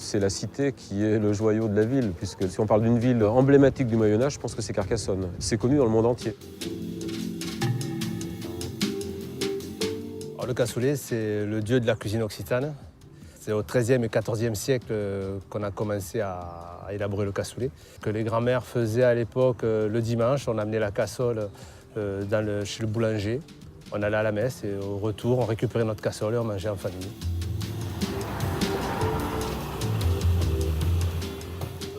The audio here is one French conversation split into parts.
C'est la cité qui est le joyau de la ville, puisque si on parle d'une ville emblématique du Moyen-Âge, je pense que c'est Carcassonne. C'est connu dans le monde entier. Alors, le cassoulet, c'est le dieu de la cuisine occitane. C'est au XIIIe et XIVe siècle qu'on a commencé à élaborer le cassoulet. Que les grands-mères faisaient à l'époque le dimanche, on amenait la cassole chez le boulanger. On allait à la messe et au retour, on récupérait notre cassole et on mangeait en famille.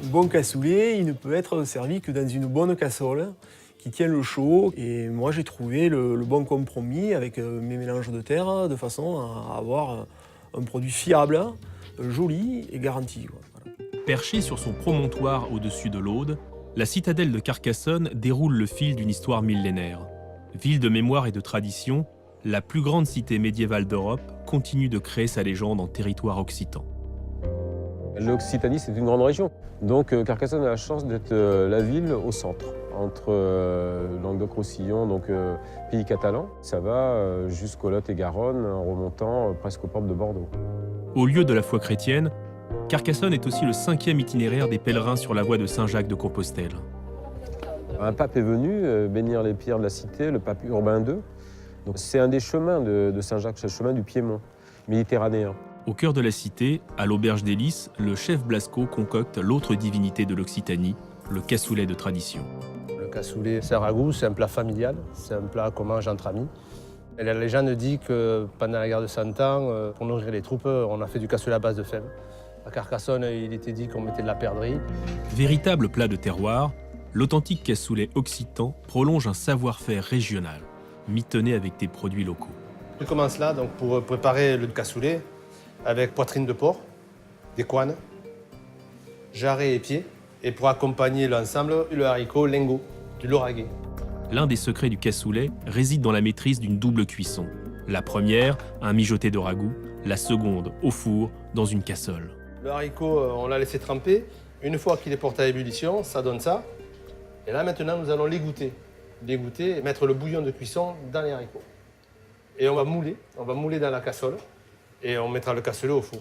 Un bon cassoulet, il ne peut être servi que dans une bonne casserole qui tient le chaud. Et moi, j'ai trouvé le bon compromis avec mes mélanges de terre de façon à avoir un produit fiable, joli et garanti. Voilà. Perchée sur son promontoire au-dessus de l'Aude, la citadelle de Carcassonne déroule le fil d'une histoire millénaire. Ville de mémoire et de tradition, la plus grande cité médiévale d'Europe continue de créer sa légende en territoire occitan. L'Occitanie, c'est une grande région. Donc Carcassonne a la chance d'être la ville au centre, entre Languedoc-Roussillon, donc pays catalan. Ça va jusqu'au Lot-et-Garonne, en remontant presque aux portes de Bordeaux. Au lieu de la foi chrétienne, Carcassonne est aussi le 5e itinéraire des pèlerins sur la voie de Saint-Jacques-de-Compostelle. Un pape est venu bénir les pierres de la cité, le pape Urbain II. Donc c'est un des chemins de Saint-Jacques, c'est le chemin du Piémont, méditerranéen. Au cœur de la cité, à l'auberge des Lys, le chef Blasco concocte l'autre divinité de l'Occitanie, le cassoulet de tradition. Le cassoulet, c'est un ragoût, c'est un plat familial, c'est un plat qu'on mange entre amis. Et la légende dit que pendant la guerre de 100 Ans, pour nourrir les troupes, on a fait du cassoulet à base de fèves. À Carcassonne, il était dit qu'on mettait de la perdrix. Véritable plat de terroir, l'authentique cassoulet occitan prolonge un savoir-faire régional, mitonné avec des produits locaux. Je commence là donc, pour préparer le cassoulet avec poitrine de porc, des couennes, jarret et pieds, et pour accompagner l'ensemble, le haricot lingot, du lauragais. L'un des secrets du cassoulet réside dans la maîtrise d'une double cuisson. La première, un mijoté de ragoût, la seconde, au four, dans une cassole. Le haricot, on l'a laissé tremper. Une fois qu'il est porté à ébullition, ça donne ça. Et là, maintenant, nous allons l'égoutter. L'égoutter et mettre le bouillon de cuisson dans les haricots. Et on va mouler dans la cassole. Et on mettra le cassoulet au four.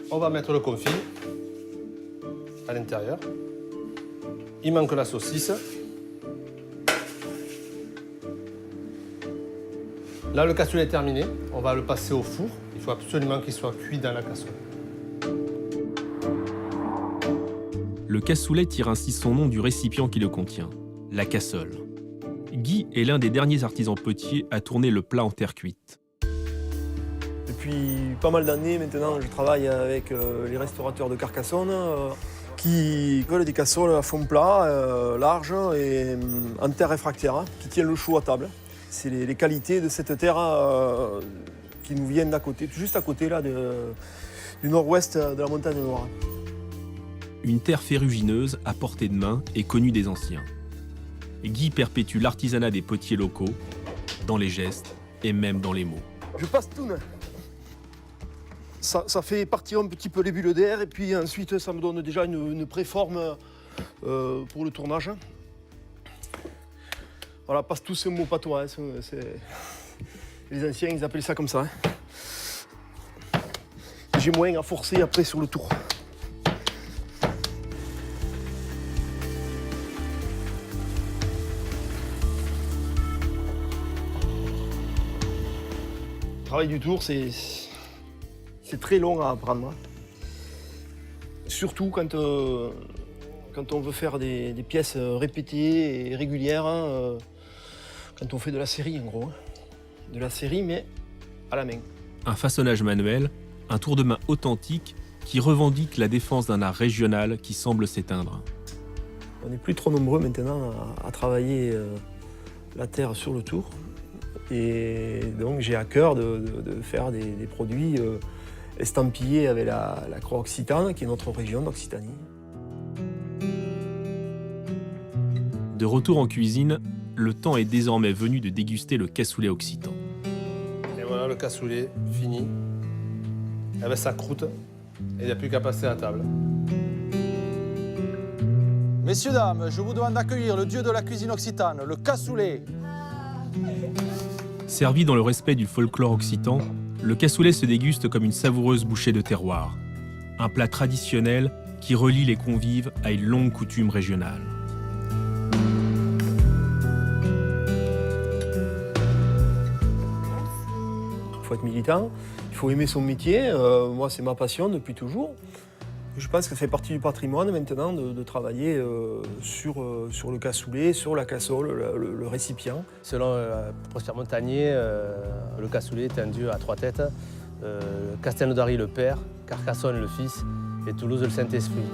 On va mettre le confit à l'intérieur. Il manque la saucisse. Là, le cassoulet est terminé. On va le passer au four. Il faut absolument qu'il soit cuit dans la cassole. Le cassoulet tire ainsi son nom du récipient qui le contient, la cassole. Guy est l'un des derniers artisans potiers à tourner le plat en terre cuite. Depuis pas mal d'années maintenant, je travaille avec les restaurateurs de Carcassonne qui veulent des cassoles à fond plat, larges et en terre réfractaire, qui tiennent le chaud à table. C'est les qualités de cette terre qui nous viennent d'à côté, juste à côté là, du nord-ouest de la montagne Noire. Une terre ferrugineuse à portée de main et connue des anciens. Guy perpétue l'artisanat des potiers locaux, dans les gestes et même dans les mots. Je passe tout. Ça fait partir un petit peu les bulles d'air et puis ensuite ça me donne déjà une préforme pour le tournage. Voilà, passe tous ces mots patois. Les anciens, ils appellent ça comme ça. J'ai moins à forcer après sur le tour. Le travail du tour, c'est très long à apprendre. Surtout quand on veut faire des pièces répétées et régulières, quand on fait de la série en gros. De la série mais à la main. Un façonnage manuel, un tour de main authentique qui revendique la défense d'un art régional qui semble s'éteindre. On n'est plus trop nombreux maintenant à travailler la terre sur le tour. Et donc j'ai à cœur de faire des produits estampillés avec la croix occitane, qui est notre région d'Occitanie. De retour en cuisine, le temps est désormais venu de déguster le cassoulet occitan. Et voilà le cassoulet fini, avec sa croûte, et il n'y a plus qu'à passer à table. Messieurs, dames, je vous demande d'accueillir le dieu de la cuisine occitane, le cassoulet. Servi dans le respect du folklore occitan, le cassoulet se déguste comme une savoureuse bouchée de terroir. Un plat traditionnel qui relie les convives à une longue coutume régionale. Il faut être militant, il faut aimer son métier. Moi, c'est ma passion depuis toujours. Je pense que ça fait partie du patrimoine maintenant de travailler sur le cassoulet, sur la cassole, le récipient. Selon Prosper Montagnier, le cassoulet est un dieu à 3 têtes. Castelnaudary le père, Carcassonne le fils et Toulouse le Saint-Esprit.